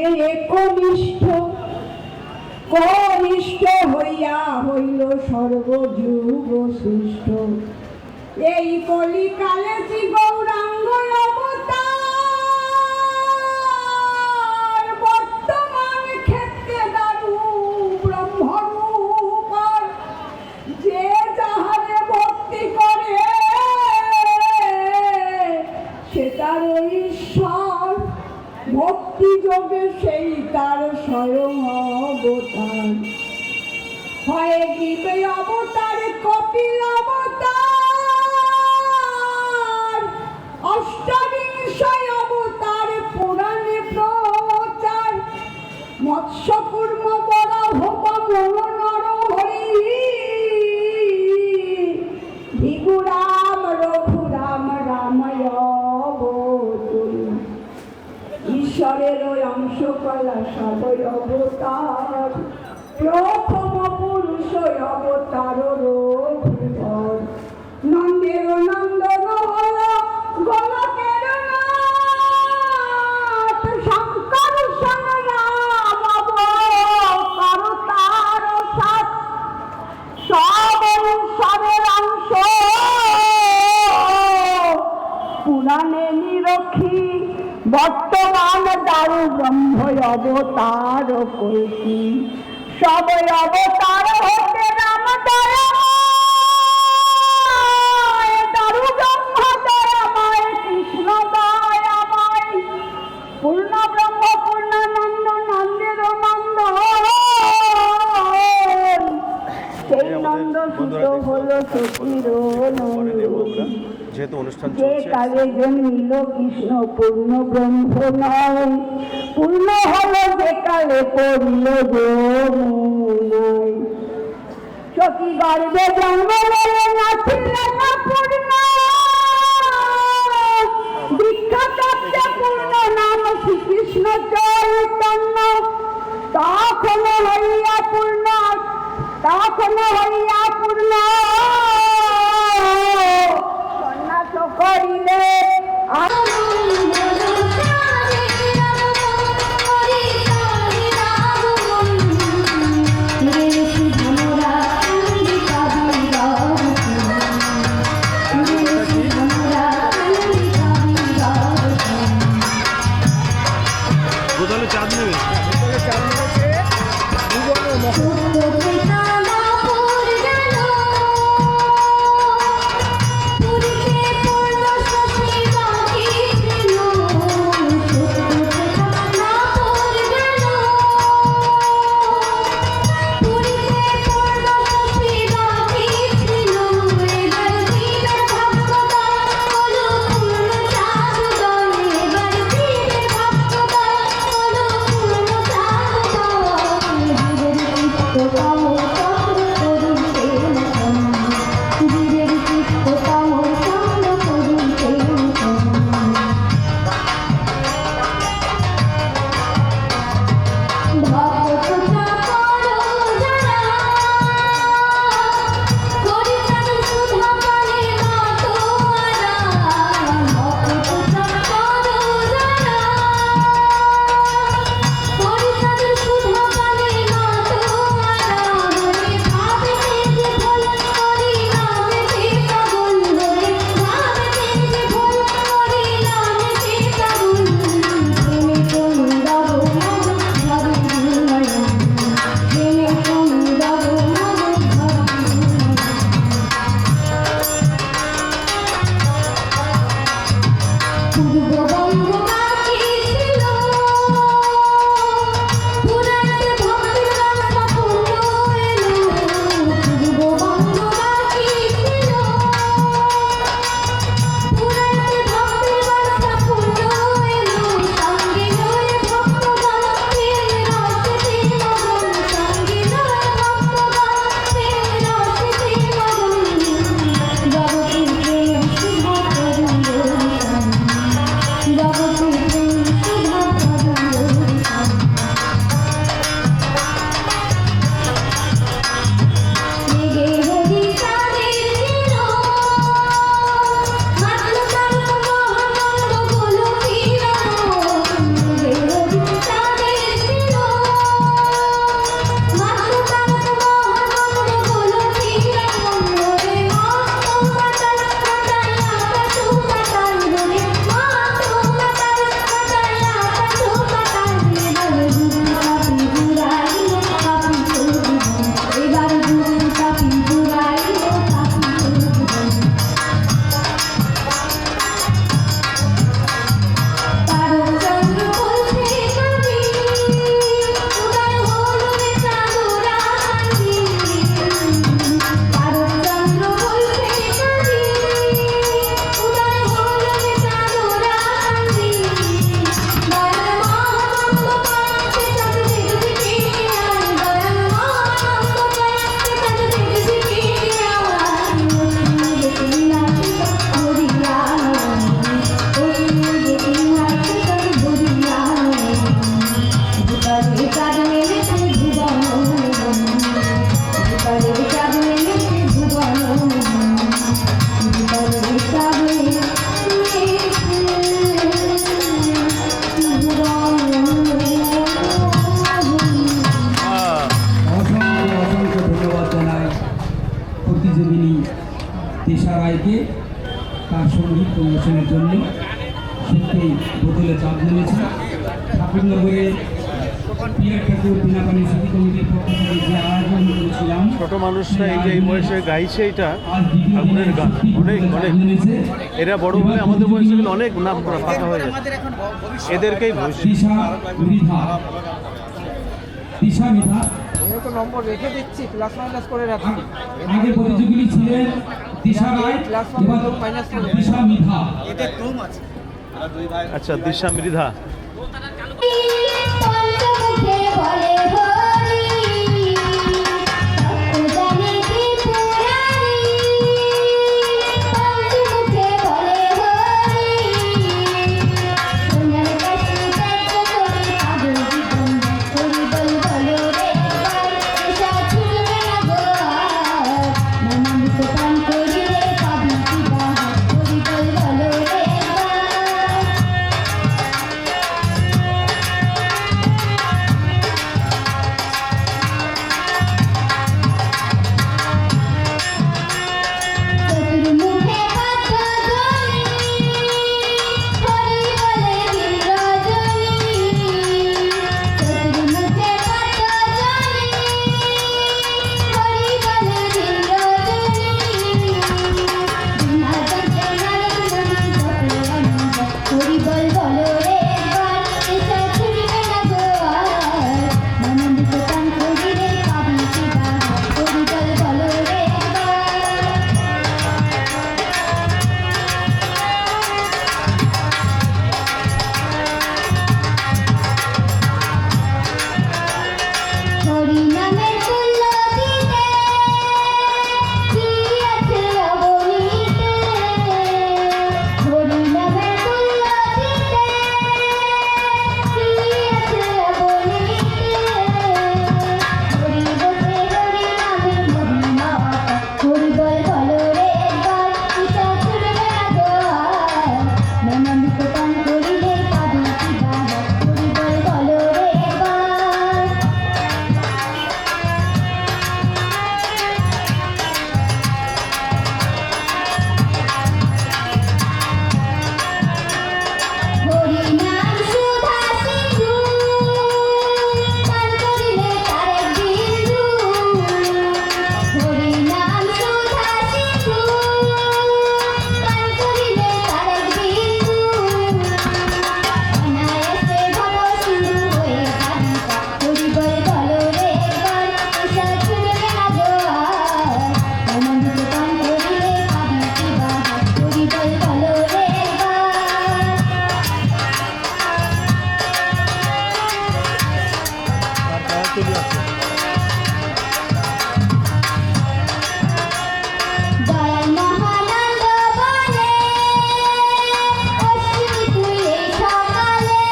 সঙ্গে একনিষ্ঠ কনিষ্ঠ হইয়া হইল সর্বযুগ শ্রেষ্ঠ। এই কলিকালে শ্রী গৌরাঙ্গ অবতার বর্তমান ক্ষেত্রে দারু ব্রহ্মরূপর। যে যাহারে ভক্তি করে সে তার ঈশ্বর, ভক্তি যোগে সেই তার স্বয়ং অবতার। হয় গিবে অবতার কপিল অবতার, অষ্টাবিংশ অবতার পুরাণে প্রচার। মৎস্য কুর্ম বরাহ বা মন নরহরি, ভিগুরাম রঘুরাম রামায় অবতরী। ঈশ্বরের অংশ কলা সবই অবতার, প্রথম পুরুষ অবতার রঘুবর। নন্দের নন্দন হল গোলকের নাথ, শঙ্কর সংগ্রাম অবতার তার সাথ। সব ঈশ্বরের অংশ পুরাণে নিরক্ষী, বর্তমান দারু ব্রহ্ম অবতার কলকি। সব অবতার হতে রাম দয়াময়, দারু ব্রহ্ম দয়াময়, কৃষ্ণ দয়াময়। পূর্ণ ব্রহ্ম পূর্ণানন্দ, নন্দের নন্দ, সেই নন্দ সুত হল সখীর নন্দন। যেহেতু অনুষ্ঠান যে কালে জন্মিল কৃষ্ণ পূর্ণ ব্রহ্ম নয়, পূর্ণ হল যে কালে পড়ল যমুনায়। সখী গর্ভে জন্ম নিলে নাচিলেন না পূর্ণ, বিখ্যাত পূর্ণ নাম শ্রীকৃষ্ণ চৈতন্য। তখন হইয়া পূর্ণ, তখন হইয়া পূর্ণ সন্ন্যাস করিলে। চাঁদ নেবে Oh, তেষা রায়কে তার সঙ্গীত পরিবেশনের জন্য সত্যি বোতলে চাপ নেমেছে। ঠাকুরনগরে পিয়ার ঠাকুর বিনাপানি স্মৃতি কমিটির পক্ষ থেকে যে আয়োজন করেছিলাম, ছোট মানুষরা এই যে এই বয়সে গাইছে এটা আজ দ্বিতীয় ঠাকুরের দিনে গান সত্যি অনেক বোতলে অনেক চাপ নেমেছে। এরা বড় হলে আমাদের বয়সে কিন্তু অনেক নাম করা পাকা হয়ে যায়, এদেরকেই ভবিষ্যৎ। দিশা মৃধা, দিশা মৃধা আমি তো নম্বর রেখে দিচ্ছি, প্লাস মাইনাস করে রাখছি। আগে প্রতিযোগিনী ছিলেন দিশা রায়, এবার দিশা মৃধা। আচ্ছা, দিশা মৃধা। পঞ্চমুখে বলে হরি জানে ত্রিপুরারি, পঞ্চমুখে বলে হরি সোনার কাছে ত্যাগ করে পাগল জীবন হরি বল বলো রে এসা ছুটবে না গো আর নানামৃত পান করিলে পাবি কি বাহার হরি বল বলো রে চতুর্মুখে পাঁচজনী হরি বলে বিরাজনী, চতুর্মুখে পাঁচজনী হরি বলে বিরাজনী, বিনা যন্ত্রণার আনন্দ হরি বল বলো রে একবার এসা ছুটবে না গো আর নানামৃত পান করিলে পাবি কি বাহার হরি বল বলো রে একবার। হরি নামের তুল্য দিতে কি আছে অবনীতে, হরি নামের তুল্য দিতে কি আছে অবনীতে, হরি বসে হরি নামে মহিমা হরি বল বলো রে একবার ইচ্ছা ছুটবে না গো আর নানামৃত পান করিলে পাবি কি বাহার হরি বল বলো রে একবার। হরি নাম সুধা সিন্ধু পান করিলে তার বিন্দু, হরি নাম সুধা সিন্ধু পান করিলে তার বিন্দু, অনায়াসে ভব সিন্ধু হয়ে ভাবিকা হরি বল বলো রে একবার এসা ছুটবে না গো আর নানামৃত পান করিলে পাবি কি বাহার হরি বল বলো রে একবার। দয়াল মহানন্দ বলে অশ্বিনী তুই এই সকালে,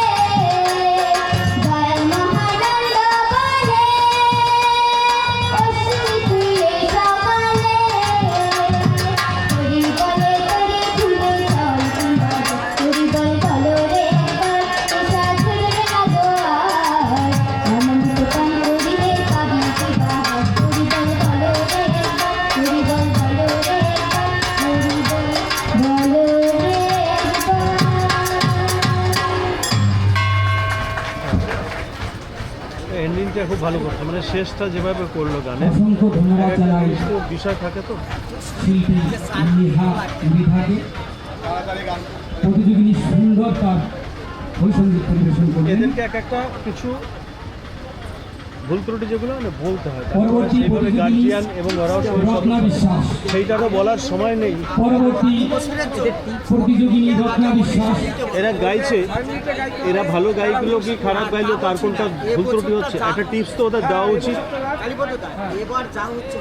দয়াল মহানন্দ বলে অশ্বিনী তুই এই সকালে, হরি বলে তোরে খুলে চল কিংবা হরি বল বলো রে একবার এসা ছুটবে না গো আর নানামৃত পান করিলে পাবি কি বাহার হরি বল বলো রে একবার, হরি বল বলো রে একবার, হরি বল বলো রে একবার। এন্ডিংটা খুব ভালো করছে, মানে শেষটা যেভাবে করলো গানে অসংখ্য ধন্যবাদ জানাই একটা বিষয় থাকে তো। শিল্পী মৃধা মৃধাকে। প্রতিযোগিনী সুন্দর তার বৈসঙ্গীত পরিবেশন করলেন। এদেরকে এক একটা কিছু ভুল ত্রুটি যেগুলো মানে বলতে হয়, পরবর্তী সেইভাবে প্রতিযোগিনী গার্জিয়ান এবং ওরাও রত্না বিশ্বাস, সেইটারও বলার সময় নেই। পরবর্তী প্রতিযোগিনী রত্না বিশ্বাস। এরা গাইছে, এরা ভালো গাইগুলো কি খারাপ গাইলো তার কোনটা ভুল ত্রুটি হচ্ছে, একটা টিপস তো ওদের দেওয়া উচিত। এবার যা হচ্ছে